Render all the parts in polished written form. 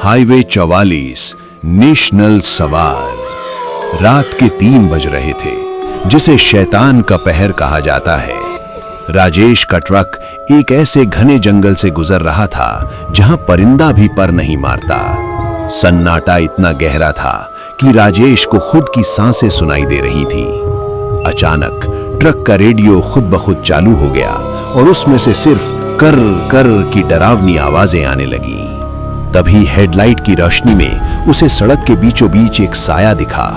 Highway 44 national सवार। रात के 3 बज रहे थे, जिसे शैतान का पहर कहा जाता है। राजेश का ट्रक एक ऐसे घने जंगल से गुजर रहा था जहां परिंदा भी पर नहीं मारता। सन्नाटा इतना गहरा था कि राजेश को खुद की सांसें सुनाई दे रही थी। अचानक ट्रक का रेडियो खुद ब खुद चालू हो गया और उसमें से सिर्फ कर कर की डरावनी आवाजें आने लगी। तभी हेडलाइट की रोशनी में उसे सड़क के बीचों बीच एक साया दिखा।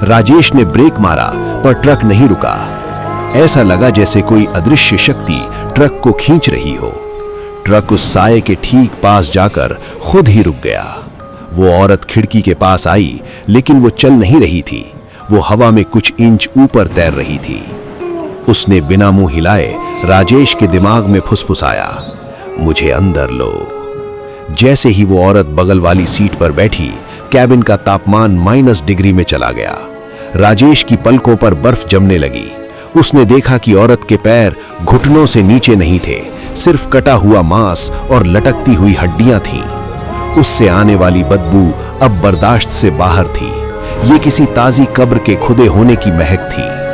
राजेश ने ब्रेक मारा पर ट्रक नहीं रुका। ऐसा लगा जैसे कोई अदृश्य शक्ति ट्रक को खींच रही हो। ट्रक उस साये के ठीक पास जाकर खुद ही रुक गया। वो औरत खिड़की के पास आई, लेकिन वो चल नहीं रही थी। वो हवा में कुछ इंच ऊपर तैर रही थी। उसने बिना मुंह हिलाए राजेश के दिमाग में फुसफुसाया, मुझे अंदर लो। जैसे ही वो औरत बगल वाली सीट पर बैठी, कैबिन का तापमान -डिग्री में चला गया। राजेश की पलकों पर बर्फ जमने लगी। उसने देखा कि औरत के पैर घुटनों से नीचे नहीं थे, सिर्फ कटा हुआ मांस और लटकती हुई हड्डियां थीं। उससे आने वाली बदबू अब बर्दाश्त से बाहर थी। ये किसी ताजी कब्र के खुदे होने की महक थी।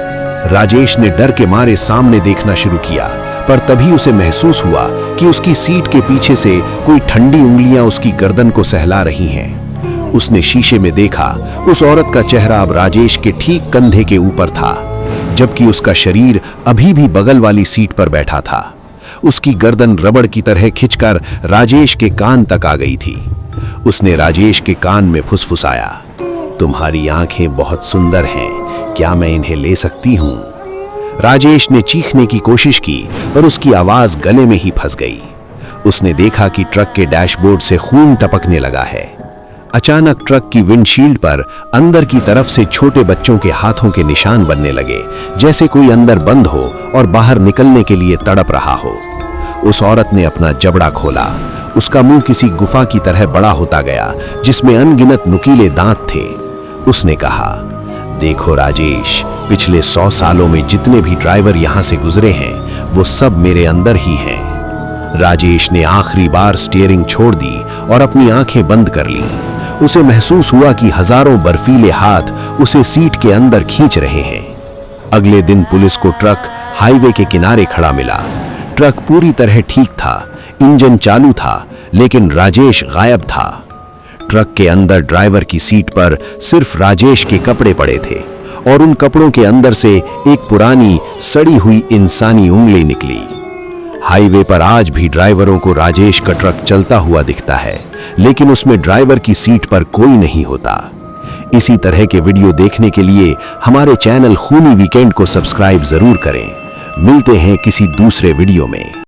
राजेश ने डर के मारे सामने देखना शुरू किया, पर तभी उसे महसूस हुआ कि उसकी सीट के पीछे से कोई ठंडी उंगलियां उसकी गर्दन को सहला रही हैं। उसने शीशे में देखा, उस औरत का चेहरा अब राजेश के ठीक कंधे के ऊपर था, जबकि उसका शरीर अभी भी बगल वाली सीट पर बैठा था। उसकी गर्दन रबड़ की तरह खिंचकर राजेश के कान तक आ गई थी। उसने राजेश के कान में फुसफुसाया, तुम्हारी आंखें बहुत सुंदर हैं, क्या मैं इन्हें ले सकती हूं? राजेश ने चीखने की कोशिश की, पर उसकी आवाज गले में ही फंस गई। उसने देखा कि ट्रक के डैशबोर्ड से खून टपकने लगा है। अचानक ट्रक की विंडशील्ड पर अंदर की तरफ से छोटे बच्चों के हाथों के निशान बनने लगे, जैसे कोई अंदर बंद हो और बाहर निकलने के लिए तड़प रहा हो। उस औरत ने अपना जबड़ा खोला। उसका मुंह किसी गुफा की तरह बड़ा होता गया, जिसमें अनगिनत नुकीले दांत थे। उसने कहा, देखो राजेश, पिछले 100 सालों में जितने भी ड्राइवर यहां से गुजरे हैं, वो सब मेरे अंदर ही हैं। राजेश ने आखिरी बार स्टीयरिंग छोड़ दी और अपनी आंखें बंद कर लीं। उसे महसूस हुआ कि हजारों बर्फीले हाथ उसे सीट के अंदर खींच रहे हैं। अगले दिन पुलिस को ट्रक हाईवे के किनारे खड़ा मिला। ट्रक पूरी तरह ठीक था, इंजन चालू था, लेकिन राजेश गायब था। ट्रक के अंदर ड्राइवर की सीट पर सिर्फ राजेश के कपड़े पड़े थे और उन कपड़ों के अंदर से एक पुरानी सड़ी हुई इंसानी उंगली निकली। हाईवे पर आज भी ड्राइवरों को राजेश का ट्रक चलता हुआ दिखता है, लेकिन उसमें ड्राइवर की सीट पर कोई नहीं होता। इसी तरह के वीडियो देखने के लिए हमारे चैनल खूनी वीकेंड को सब्सक्राइब जरूर करें। मिलते हैं किसी दूसरे वीडियो में।